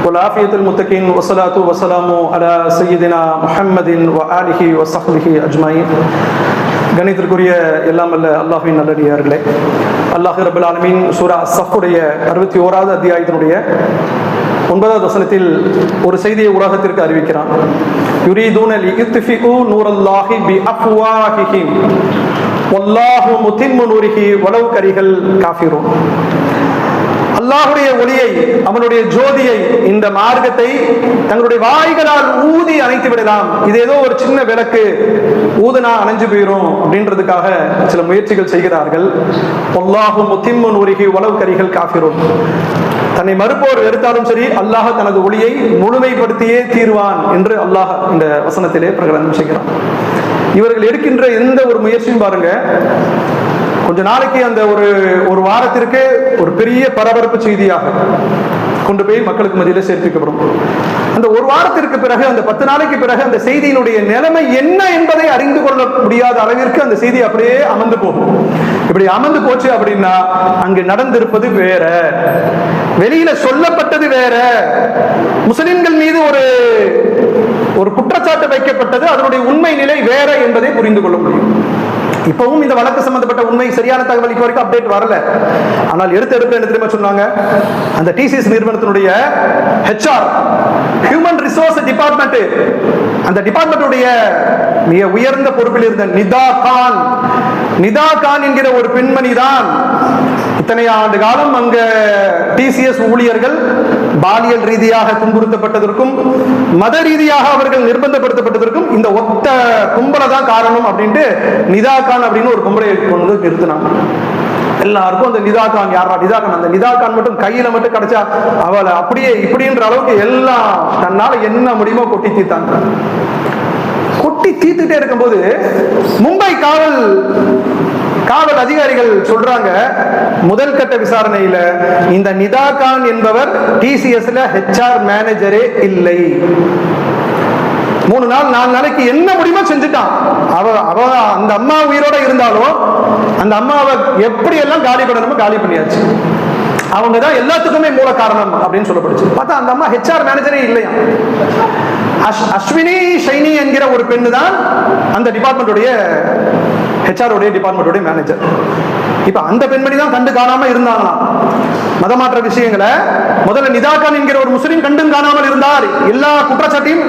والعافية المتقين والصلاة والسلام على سيدنا محمد وآله وصحبه أجمعين. கணித்திற்குரிய எல்லாம் அல்ல அல்லாஹ்வின் நல்லடியார்களே, அல்லாஹ் ரப்பல் ஆலமீன் சூரா ஸஃபுடைய 61வது அத்தியாயத்தினுடைய 9வது வசனத்தில் ஒரு செய்தியை உலகத்திற்கு அறிவிக்கிறான். யுரீதுன லியுத்ஃபிஉ நூரல்லாஹி பிஅஃப்வாஹிஹிம் வல்லாஹு முத்திம்மு நூரிஹி வலவ் கரிஹல் காஃபிரூன். அல்லாஹுடைய ஒளியை, அவனுடைய ஜோதியை, இந்த மார்க்கத்தை தங்களுடைய வாய்களால் ஊதி அணைத்து விடலாம். இது ஏதோ ஒரு சின்ன விளக்கு, ஊதுனா அணைஞ்சு போயிரும் அப்படின்றதுக்காக சில முயற்சிகள் செய்கிறார்கள். அல்லாஹு முத்திம்மு நூரிஹி வலவ் கரிஹல் காஃபிரூன். தன்னை மறுப்போர் எடுத்தாலும் சரி, அல்லாஹ் தனது ஒளியை முழுமைப்படுத்தியே தீர்வான் என்று அல்லாஹ் இந்த வசனத்திலே பிரகடனம் செய்கிறான். இவர்கள் எடுக்கின்ற எந்த ஒரு முயற்சியும் பாருங்க, கொஞ்ச நாளைக்கு அந்த ஒரு வாரத்திற்கு ஒரு பெரிய பரபரப்பு செய்தியாக கொண்டு போய் மக்களுக்கு மத்தியில சேர்ப்பிக்கப்படும். அந்த ஒரு வாரத்திற்கு பிறகு, அந்த 10 நாளைக்கு பிறகு அந்த செய்தியினுடைய நிலைமை என்ன என்பதை அறிந்து கொள்ள முடியாத அளவிற்கு அந்த செய்தி அப்படியே அமர்ந்து போகும். இப்படி அமர்ந்து போச்சு அப்படின்னா அங்கு நடந்திருப்பது வேற, வெளியில சொல்லப்பட்டது வேற, முஸ்லிம்கள் மீது ஒரு குற்றச்சாட்டு வைக்கப்பட்டது, அதனுடைய உண்மை நிலை வேற என்பதை புரிந்து கொள்ள முடியும். இப்பவும் இந்த வழக்கு சம்பந்தப்பட்ட உண்மை சரியான தகவல் இப்போ வரைக்கும் அப்டேட் வரல. ஆனால் எடுத்து என்ன தெரியுமா சொன்னாங்க, அந்த டிசிஎஸ் நிறுவனத்தினுடைய HR, ஹியூமன் ரிசோர்ஸ் டிபார்ட்மெண்ட், அந்த டிபார்ட்மெண்ட்டுடைய மிக உயர்ந்த பொறுப்பில் இருந்த நிதா கான் என்கிற ஒரு பெண்மணி தான் இத்தனை ஆண்டு காலம் அங்க டிசிஎஸ் ஊழியர்கள் பாலியல் ரீதியாக துன்புறுத்தப்பட்டதற்கும் மத ரீதியாக அவர்கள் நிர்பந்தப்படுத்தப்பட்டதற்கும் இந்த ஒத்த கும்பலை தான் காரணம் அப்படின்ட்டு நிதா கான் அப்படின்னு ஒரு கும்பலை கொண்டு நிறுத்தினாங்க. எல்லாருக்கும் அந்த நிதா கான் யாரா, நிதா கான், அந்த நிதா கான் மட்டும் கையில மட்டும் கிடைச்சா அவளை அப்படியே இப்படின்ற அளவுக்கு எல்லாம் தன்னால என்ன முடியுமோ கொட்டி தீர்த்தாங்க. கொட்டி தீர்த்துட்டே இருக்கும்போது மும்பை காவல் அதிகாரிகள் சொல்றாங்க, முதல் கட்ட விசாரணையில இந்த நிதா கான் என்பவர் டிசிஎஸ்ல HR மேனேஜரே இல்லை. 3 நாள் 4 நாளைக்கு என்ன முடியுமோ செஞ்சுட்டான். அவ அந்த அம்மா உயிரோட இருந்தாலும் அந்த அம்மாவை எப்படி எல்லாம் காலி பண்ணணுமோ காலி பண்ணியாச்சு. அவங்க தான் எல்லாத்துக்குமே மூல காரணம் அப்படின்னு சொல்லப்படுச்சு. பார்த்தா அந்த அம்மா HR மேனேஜரே இல்லையா. அஸ்வினி ஷைனி என்கிற ஒரு பெண்ணு தான் அந்த டிபார்ட்மெண்ட்டுடைய HR டிபார்ட்மெண்ட்டுடைய மேனேஜர். இப்ப அந்த பெண்மணி தான் கண்டு காணாம இருந்தாங்களாம். மதமாற்ற விஷயங்களை முதல்ல நிதா கான் என்கிற ஒரு முஸ்லிம் கண்டும் காணாமல் இருந்தார், எல்லா குற்றச்சாட்டையும்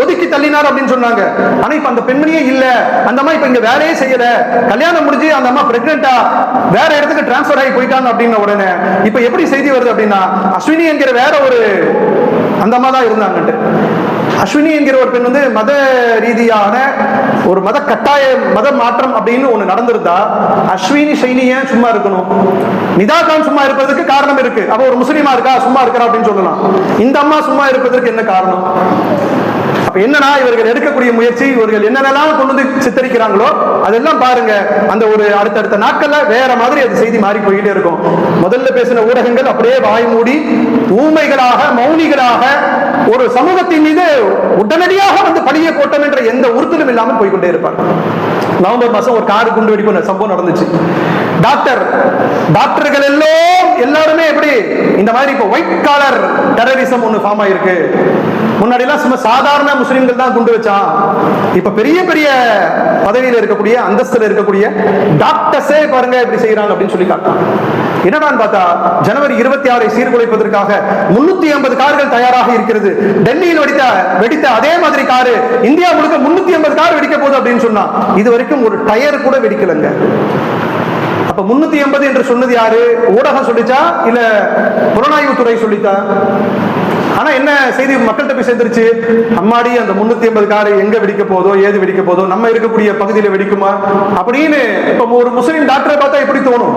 ஒதுக்கி தள்ளினார் அப்படின்னு சொன்னாங்க. ஆனா இப்ப அந்த பெண்மணியே இல்ல, அந்த அம்மா இப்ப இங்க வேலையே செய்யல, கல்யாணம் முடிஞ்சு அந்த அம்மா பிரெக்னெண்டா வேற இடத்துக்கு டிரான்ஸ்பர் ஆகி போயிட்டாங்க அப்படின்ன உடனே இப்ப எப்படி செய்தி வருது அப்படின்னா, அஸ்வினி என்கிற வேற ஒரு அந்த அம்மா தான் இருந்தாங்க. அஸ்வினி என்கிற ஒரு பெண் வந்து மத ரீதியான ஒரு மத கட்டாய மத மாற்றம் அப்படின்னு ஒண்ணு நடந்திருந்தா அஸ்வினி ஷைனி ஏன் சும்மா இருக்கணும்? நிதா கான் சும்மா இருப்பதற்கு காரணம் இருக்கு. அவ ஒரு முஸ்லீமா இருக்கா, சும்மா இருக்கிறா அப்படின்னு சொல்லலாம். இந்த அம்மா சும்மா இருப்பதற்கு என்ன காரணம்? அப்ப என்னன்னா, இவர்கள் எடுக்கக்கூடிய முயற்சி, இவர்கள் என்னென்னலாம் கொண்டு வந்து சித்தரிக்கிறாங்களோ அதெல்லாம் பாருங்க, அந்த ஒரு அடுத்தடுத்த நாட்கள்ல வேற மாதிரி அது செய்தி மாறி போயிட்டே இருக்கும். முதல்ல பேசின ஊடகங்கள் அப்படியே வாய் மூடி ஊமைகளாக, மௌனிகளாக ஒரு சமூகத்தின் மீது உடனடியாக வந்து பழிய கோட்டம் என்ற எந்த உறுத்தலும் இல்லாமல் போய்கொண்டே இருப்பார். நவம்பர் மாசம் ஒரு கார் குண்டு வெடிப்பு சம்பவம் நடந்துச்சு. டாக்டர்கள் எல்லாருமே எப்படி இந்த மாதிரி இப்ப ஒயிட் காலர் டெரரிசம் ஒண்ணு ஃபார்ம் ஆயிருக்கு. முன்னாடி எல்லாம் சும்மா சாதாரண முஸ்லிம்கள் தான் குண்டு வச்சான். இப்ப பெரிய பெரிய பதவியில இருக்கக்கூடிய, அந்தஸ்துல இருக்கக்கூடிய டாக்டர்ஸே பாருங்க இப்படி செய்யறாங்க அப்படின்னு சொல்லி காட்டான். என்னடான்னு பார்த்தா, ஜனவரி 26 சீர்குலைப்பதற்காக 350 கார்கள் தயாராக இருக்கிறது. டெல்லியில் வெடித்த அதே மாதிரி காரு இந்தியா முழுக்க 350 கார் வெடிக்க போகுது அப்படின்னு சொன்னா, இது வரைக்கும் ஒரு டயர் கூட வெடிக்கலங்க. அப்ப 350 என்று சொன்னது யாரு? ஊடகம் சொல்லிச்சா இல்ல புலனாய்வுத்துறை சொல்லிச்சா? ஆனா என்ன செய்தி மக்கள்கிட்ட போய் சேர்ந்துருச்சு, அம்மாடி அந்த 350 காரை எங்க வெடிக்க போதோ, ஏது வெடிக்க போதோ, நம்ம இருக்கக்கூடிய பகுதியில வெடிக்குமா அப்படின்னு. இப்ப ஒரு முஸ்லிம் டாக்டரை பார்த்தா எப்படி தோணும்?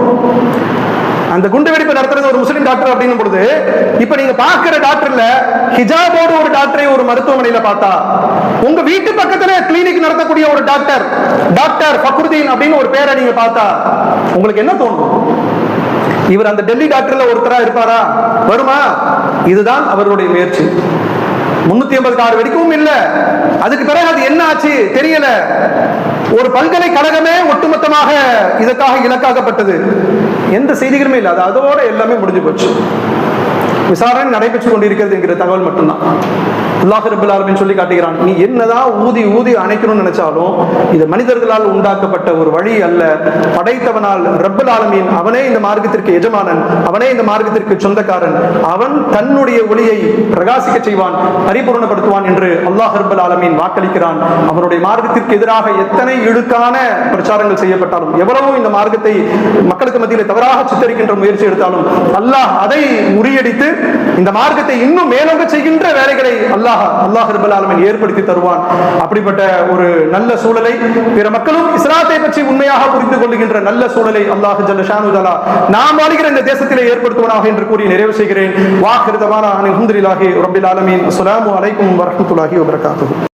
அந்த குண்டு வெடிப்பு நடத்துறது ஒரு முஸ்லிம் டாக்டர் அப்படின்னு பொழுது, இப்ப நீங்க பாக்குற டாக்டர்ல ஹிஜாபோடு ஒரு டாக்டரை ஒரு மருத்துவமனையில பார்த்தா, உங்க வீட்டு பக்கத்துல கிளினிக் நடத்தக்கூடிய ஒரு டாக்டர் ஃபக்ருதீன் அப்படின்னு ஒரு பேரை நீங்க பார்த்தா உங்களுக்கு என்ன தோணும்? இவர் அந்த டெல்லி டாக்டர்ல ஒருத்தரா இருப்பாரா? வருமா? இதுதான் அவர்களுடைய முயற்சி. 350 கார் வெடிக்கவும் இல்லை. அதுக்கு பிறகு அது என்ன ஆச்சு தெரியல. ஒரு பல்கலைக்கழகமே ஒட்டுமொத்தமாக இதற்காக இலக்காக்கப்பட்டது. எந்த செய்திகளுமே இல்லை. அதோட எல்லாமே முடிஞ்சு போச்சு. விசாரணை நடைபெற்றுக் கொண்டிருக்கிறது என்கிற தகவல் மட்டும்தான். அல்லாஹ் ரப்பல் ஆலமீன் சொல்லி காட்டுகிறான், நீ என்னதான் ஊதி ஊதி அணைக்கணும்னு நினைச்சாலும் இது மனிதர்களால் உண்டாக்கப்பட்ட ஒரு வழி அல்ல, படைத்தவனால் ரப்பல் ஆலமீன் அவனே இந்த மார்க்கத்திற்கு எஜமானன், அவனே இந்த மார்க்கத்திற்கு சொந்தக்காரன், அவன் தன்னுடைய ஒளியை பிரகாசிக்க செய்வான், பரிபூர்ணப்படுத்துவான் என்று அல்லாஹ் ரப்பல் ஆலமீன் வாக்களிக்கிறான். அவனுடைய மார்க்கத்திற்கு எதிராக எத்தனை இழுக்கான பிரச்சாரங்கள் செய்யப்பட்டாலும், எவ்வளவோ இந்த மார்க்கத்தை மக்களுக்கு மத்தியில் தவறாக சித்தரிக்கின்ற முயற்சி எடுத்தாலும் அல்லாஹ் அதை முறியடித்து இந்த மார்க்கத்தை இன்னும் மேலோங்க செய்கின்ற வேலைகளை அல்லாஹ் ரப்பல் ஆலமீன் ஏற்படுத்தி தருவான். அப்படிப்பட்ட ஒரு நல்ல சூழலை பிற மக்களும் இஸ்லாத்தை பற்றி உண்மையாக புரிந்து கொள்ளுகின்ற நல்ல சூழலை அல்லாஹ் ஜல்ல ஷானு தஆலா நாம் வாழ்கிற இந்த தேசத்திலே ஏற்படுத்துவானாக என்று கூறி நிறைவு செய்கிறேன். வாஹிரு தவானா அல்ஹம்துலில்லாஹி ரப்பில் ஆலமீன். அஸ்ஸலாமு அலைக்கும் வரஹ்மத்துல்லாஹி வபரகாத்துஹு.